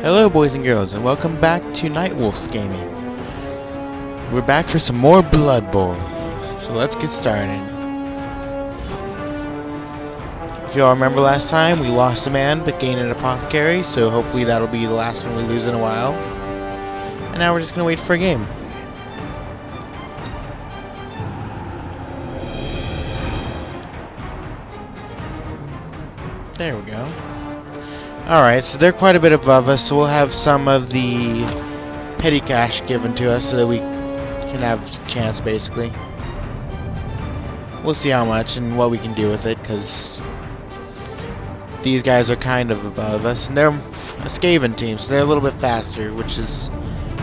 Hello boys and girls, and welcome back to Nightwolf's Gaming. We're back for some more Blood Bowl, so let's get started. If y'all remember last time, we lost a man but gained an apothecary, so hopefully that'll be the last one we lose in a while. And now we're just gonna wait for a game. There we go. Alright, so they're quite a bit above us, so we'll have some of the petty cash given to us so that we can have a chance, basically. We'll see how much and what we can do with it, because these guys are kind of above us, and they're a Skaven team, so they're a little bit faster, which is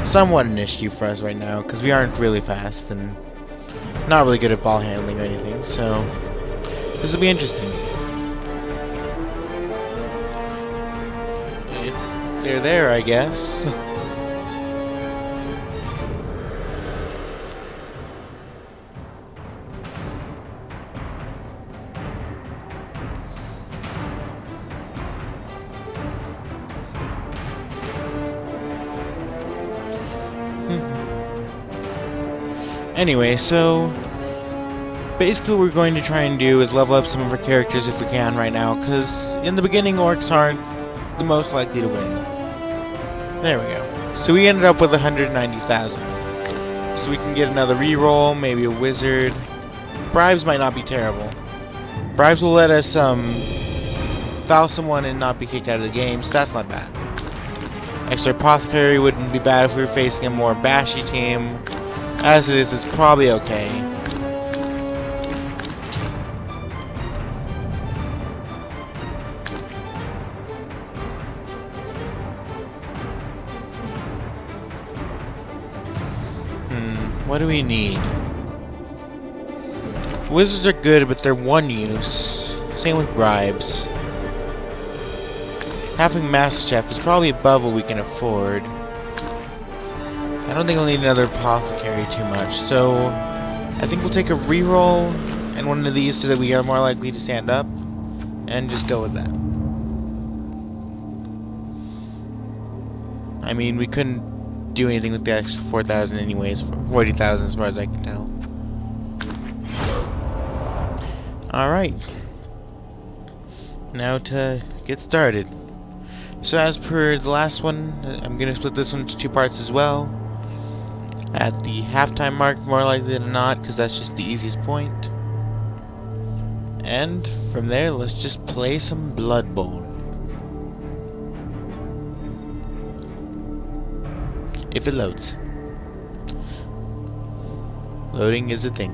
somewhat an issue for us right now, because we aren't really fast, and not really good at ball handling or anything, so this will be interesting. They're there, I guess. Anyway, so basically what we're going to try and do is level up some of our characters if we can right now, because in the beginning orcs aren't the most likely to win. There we go. So we ended up with 190,000. So we can get another reroll, maybe a wizard. Bribes might not be terrible. Bribes will let us foul someone and not be kicked out of the game, so that's not bad. Extra apothecary wouldn't be bad if we were facing a more bashy team. As it is, it's probably okay. What do we need? Wizards are good, but they're one use. Same with bribes. Having Master Chef is probably above what we can afford. I don't think we'll need another apothecary too much, so I think we'll take a reroll and one of these so that we are more likely to stand up, and just go with that. I mean, we couldn't do anything with the extra 4,000 anyways, 40,000 as far as I can tell. Alright. Now to get started. So as per the last one, I'm going to split this one into two parts as well. At the halftime mark, more likely than not, because that's just the easiest point. And from there, let's just play some Blood Bowl. If it loads. Loading is a thing.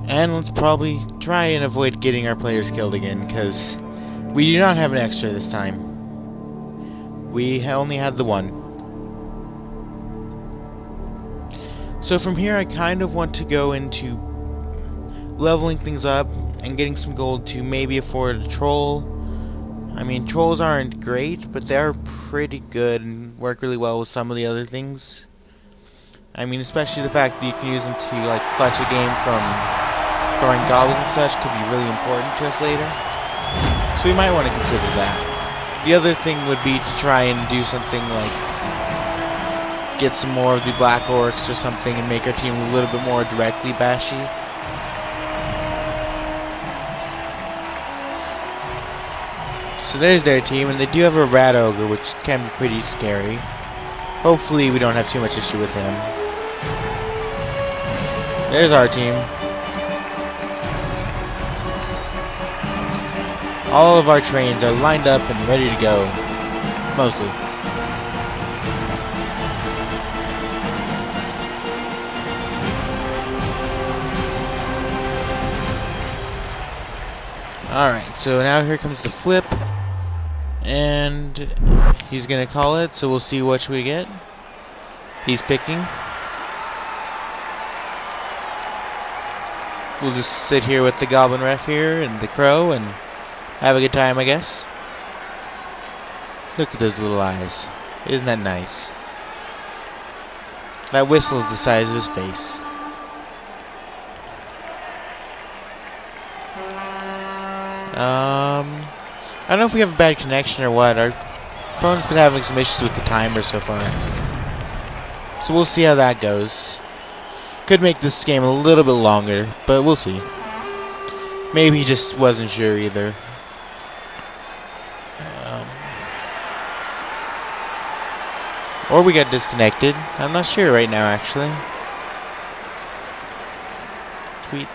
And let's probably try and avoid getting our players killed again, because we do not have an extra this time. We only had the one. So from here I kind of want to go into leveling things up and getting some gold to maybe afford a troll. I mean, trolls aren't great, but they are pretty good and work really well with some of the other things. I mean, especially the fact that you can use them to, like, clutch a game from throwing goblins and such could be really important to us later. So we might want to consider that. The other thing would be to try and do something like get some more of the black orcs or something and make our team a little bit more directly bashy. So there's their team, and they do have a rat ogre, which can be pretty scary. Hopefully we don't have too much issue with him. There's our team. All of our trains are lined up and ready to go. Mostly. Alright, so now here comes the flip. And he's gonna call it, so we'll see what we get. He's picking. We'll just sit here with the goblin ref here and the crow and have a good time, I guess. Look at those little eyes. Isn't that nice? That whistle is the size of his face. don't know if we have a bad connection or what. Our opponent's been having some issues with the timer so far. So we'll see how that goes. Could make this game a little bit longer, but we'll see. Maybe he just wasn't sure either. Or we got disconnected. I'm not sure right now, actually.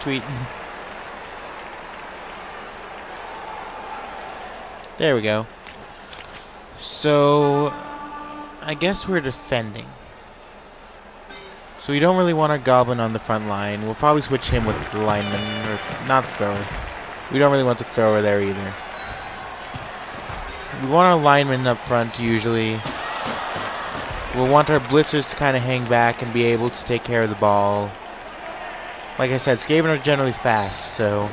Tweet. There we go. So, I guess we're defending. So we don't really want our goblin on the front line. We'll probably switch him with the lineman, or not the thrower. We don't really want the thrower there either. We want our lineman up front usually. We'll want our blitzers to kind of hang back and be able to take care of the ball. Like I said, Skaven are generally fast, so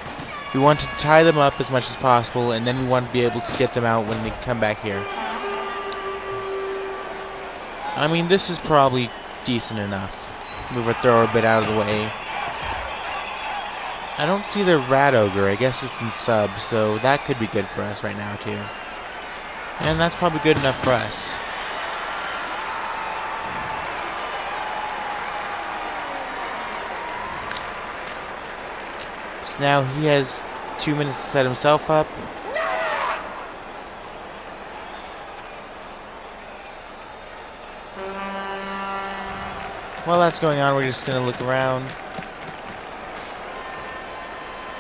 we want to tie them up as much as possible, and then we want to be able to get them out when they come back here. I mean, this is probably decent enough. Move our thrower a bit out of the way. I don't see the rat ogre. I guess it's in sub, so that could be good for us right now too. And that's probably good enough for us. So now he has 2 minutes to set himself up. While that's going on, we're just going to look around.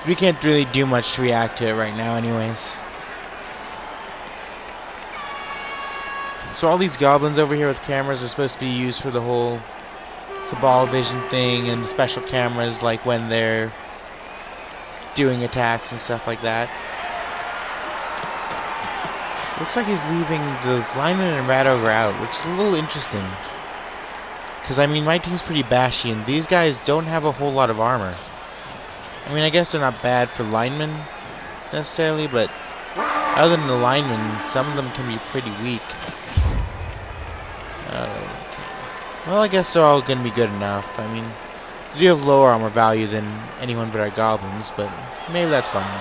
We can't really do much to react to it right now anyways. So all these goblins over here with cameras are supposed to be used for the whole Cabal vision thing and special cameras like when they're doing attacks and stuff like that. Looks like he's leaving the lineman and rat ogre out, which is a little interesting. Because, I mean, my team's pretty bashy, and these guys don't have a whole lot of armor. I mean, I guess they're not bad for linemen, necessarily, but other than the linemen, some of them can be pretty weak. Well, I guess they're all going to be good enough. I mean, they do have lower armor value than anyone but our goblins, but maybe that's fine.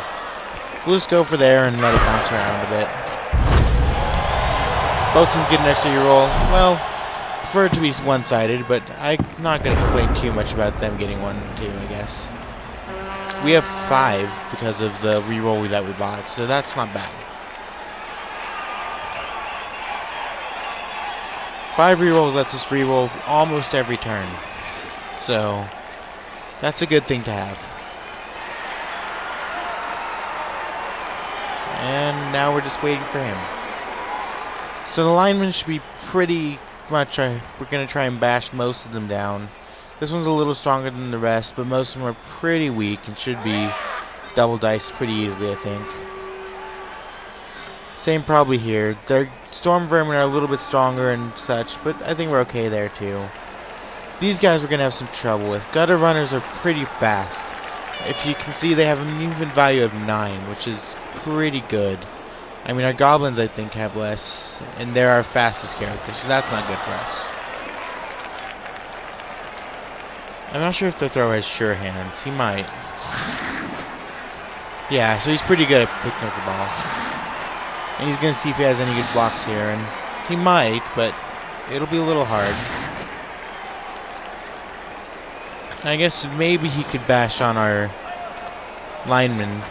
We'll just go for there and let it bounce around a bit. Both teams get an extra reroll. Well, prefer it to be one-sided, but I'm not going to complain too much about them getting 1 too, I guess. We have 5 because of the reroll that we bought, so that's not bad. 5 rerolls lets us reroll almost every turn, so that's a good thing to have. And now we're just waiting for him. So the linemen should be pretty much, we're going to try and bash most of them down. This one's a little stronger than the rest, but most of them are pretty weak and should be double diced pretty easily, I think. Same probably here. Their storm vermin are a little bit stronger and such, but I think we're okay there too. These guys we're going to have some trouble with. Gutter runners are pretty fast. If you can see, they have an even value of 9, which is pretty good. I mean, our goblins, I think, have less, and they're our fastest characters, so that's not good for us. I'm not sure if the thrower has sure hands. He might. Yeah, so he's pretty good at picking up the ball. And he's going to see if he has any good blocks here, and he might, but it'll be a little hard. I guess maybe he could bash on our linemen.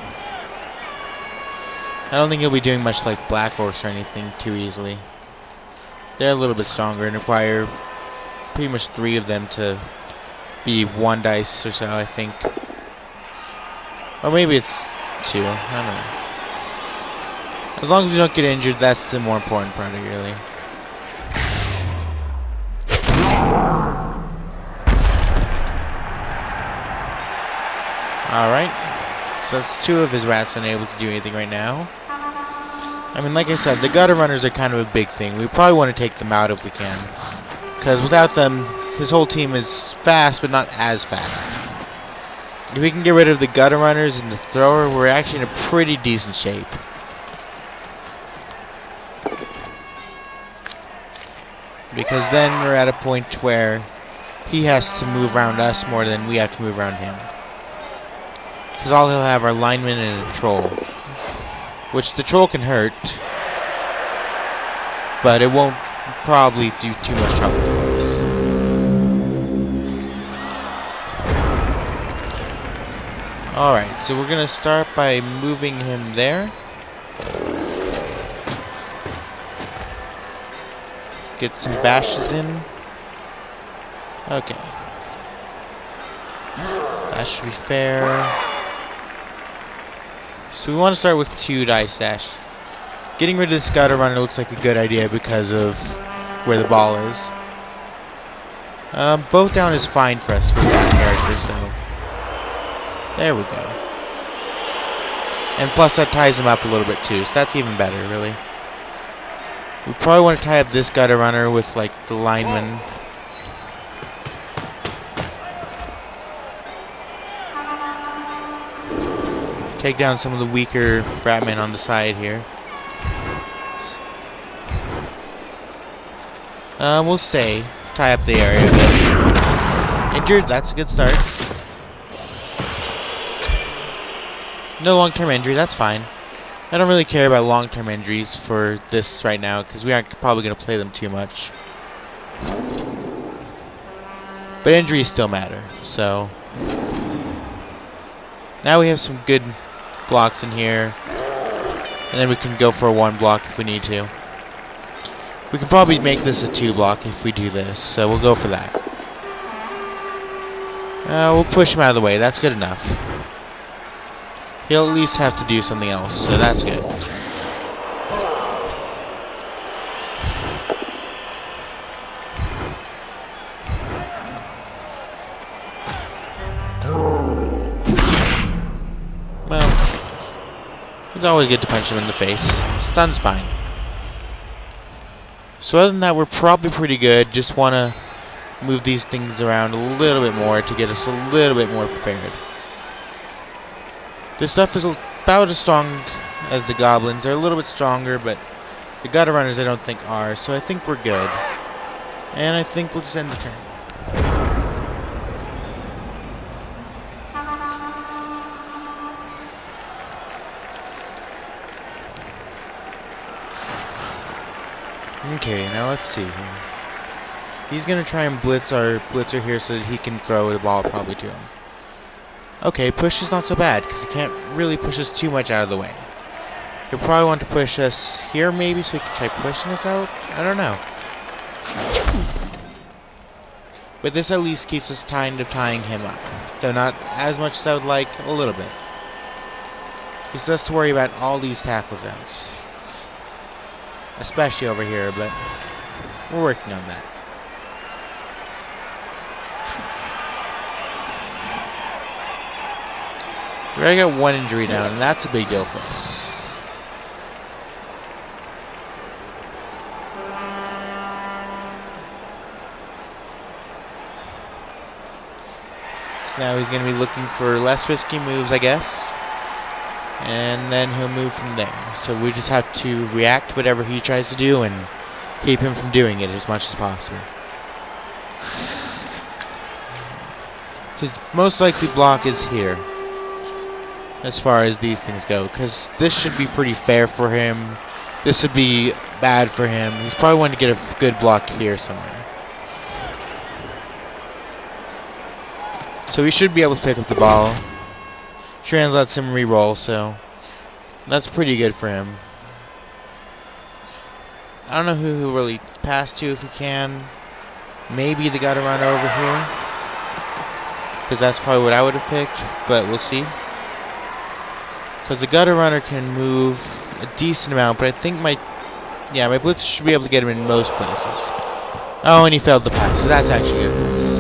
I don't think he'll be doing much like Black Orcs or anything too easily. They're a little bit stronger and require pretty much 3 of them to be 1 dice or so, I think. Or maybe it's 2. I don't know. As long as we don't get injured, that's the more important part, really. Alright. So that's 2 of his rats unable to do anything right now. I mean, like I said, the gutter runners are kind of a big thing. We probably want to take them out if we can. Because without them, his whole team is fast, but not as fast. If we can get rid of the gutter runners and the thrower, we're actually in a pretty decent shape. Because then we're at a point where he has to move around us more than we have to move around him. Because all he'll have are linemen and a troll. which the troll can hurt, but it won't probably do too much trouble for us. Alright, so we're gonna start by moving him there. Get some bashes in. Okay. That should be fair. So we want to start with 2 dice dash. Getting rid of this gutter runner looks like a good idea because of where the ball is. Both down is fine for us with that character, so there we go. And plus that ties him up a little bit too, so that's even better, really. We probably want to tie up this gutter runner with like the lineman. Take down some of the weaker Bratmen on the side here. We'll stay. Tie up the area a bit. Injured, that's a good start. No long-term injury, that's fine. I don't really care about long-term injuries for this right now, because we aren't probably going to play them too much. But injuries still matter, so... Now we have some good blocks in here. And then we can go for a 1 block if we need to. We can probably make this a 2 block if we do this, so we'll go for that. We'll push him out of the way, that's good enough. He'll at least have to do something else, so that's good. Well, it's always good to punch him in the face. Stun's fine. So other than that, we're probably pretty good. Just want to move these things around a little bit more to get us a little bit more prepared. This stuff is about as strong as the goblins. They're a little bit stronger, but the gutter runners I don't think are, so I think we're good. And I think we'll just end the turn. Okay, now let's see here. He's gonna try and blitz our blitzer here so that he can throw the ball probably to him. Okay, push is not so bad, because he can't really push us too much out of the way. He'll probably want to push us here, maybe, so he can try pushing us out? I don't know. But this at least keeps us kind of tying him up. Though not as much as I would like, a little bit. He still has to worry about all these tackles outs. Especially over here, but we're working on that. We already got 1 injury down, and that's a big deal for us. So now he's going to be looking for less risky moves, I guess. And then he'll move from there. So we just have to react to whatever he tries to do and keep him from doing it as much as possible. His most likely block is here, as far as these things go, because this should be pretty fair for him. This would be bad for him. He's probably wanting to get a good block here somewhere. So he should be able to pick up the ball. Trans lets him re-roll, so that's pretty good for him. I don't know who he'll really pass to if he can. Maybe the guy to run over here, because that's probably what I would have picked, but we'll see. Because the gutter runner can move a decent amount, but I think my blitz should be able to get him in most places. Oh, and he failed the pass, so that's actually good for us.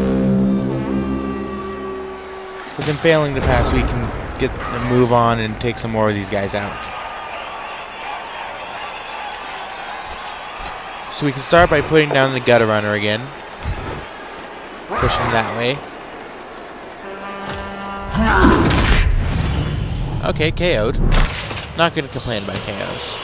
With him failing the pass, we can get a move on and take some more of these guys out. So we can start by putting down the gutter runner again. Pushing that way. Okay, KO'd. Not gonna complain about KOs.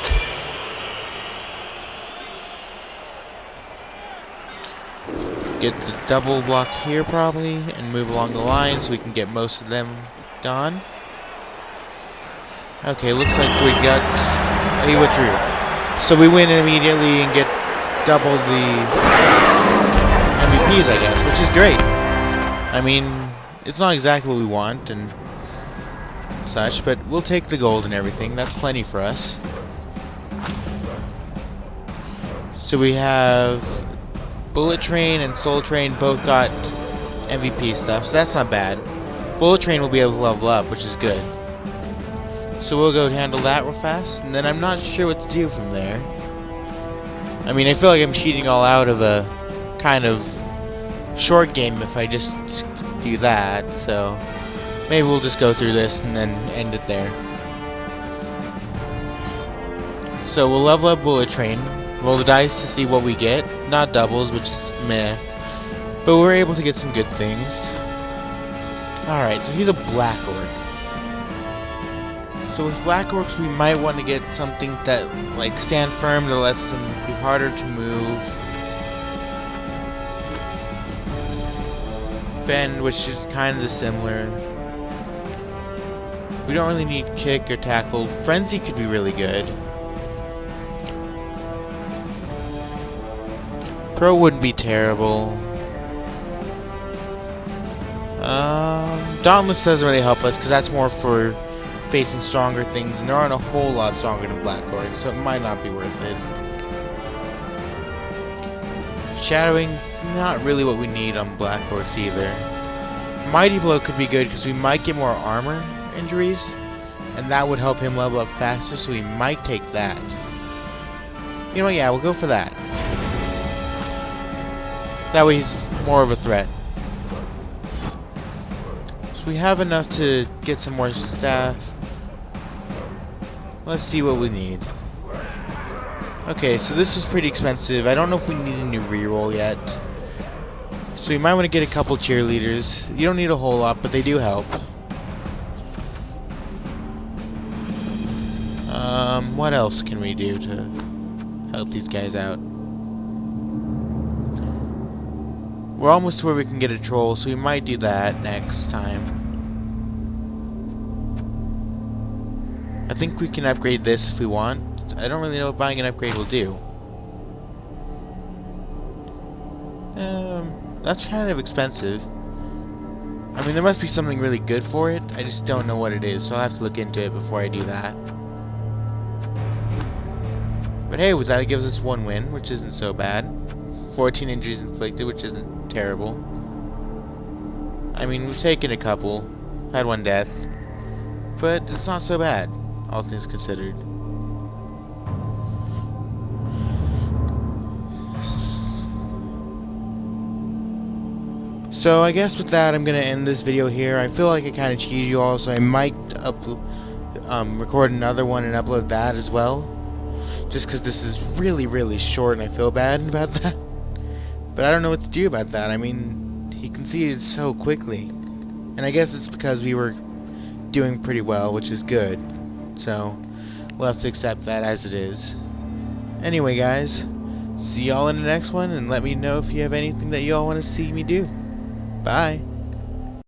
Get the double block here probably, and move along the line so we can get most of them gone. Okay, looks like we got He withdrew. So we win immediately and get double the MVPs, I guess, which is great. I mean, it's not exactly what we want and such, but we'll take the gold and everything. That's plenty for us. So we have Bullet Train and Soul Train both got MVP stuff, so that's not bad. Bullet Train will be able to level up, which is good. So we'll go handle that real fast, and then I'm not sure what to do from there. I mean, I feel like I'm cheating all out of a kind of short game if I just do that, so maybe we'll just go through this and then end it there. So we'll level up Bullet Train, roll the dice to see what we get. Not doubles, which is meh, but we're able to get some good things. Alright, so he's a Black Orc. So with Black Orcs we might want to get something that like stand firm that lets them be harder to move. Bend, which is kind of similar. We don't really need kick or tackle. Frenzy could be really good. Pro wouldn't be terrible. Dauntless doesn't really help us because that's more for facing stronger things, and there aren't a whole lot stronger than Black Orcs, so it might not be worth it. Shadowing, not really what we need on Black Orcs either. Mighty Blow could be good because we might get more armor injuries, and that would help him level up faster, so we might take that. You know what, yeah, we'll go for that. That way he's more of a threat. So we have enough to get some more staff. Let's see what we need. Okay, so this is pretty expensive. I don't know if we need a new reroll yet. So you might want to get a couple cheerleaders. You don't need a whole lot, but they do help. What else can we do to help these guys out? We're almost to where we can get a troll, so we might do that next time. I think we can upgrade this if we want. I don't really know what buying an upgrade will do. That's kind of expensive. I mean, there must be something really good for it. I just don't know what it is, so I'll have to look into it before I do that. But hey, with that it gives us 1 win, which isn't so bad. 14 injuries inflicted, which isn't terrible. I mean, we've taken a couple, had 1 death, but it's not so bad, all things considered. So I guess with that I'm gonna end this video here. I feel like I kind of cheated you all, so I might record another one and upload that as well. Just because this is really short and I feel bad about that. But I don't know what to do about that. I mean, he conceded so quickly. And I guess it's because we were doing pretty well, which is good. So, we'll have to accept that as it is. Anyway, guys, see y'all in the next one, and let me know if you have anything that y'all want to see me do. Bye.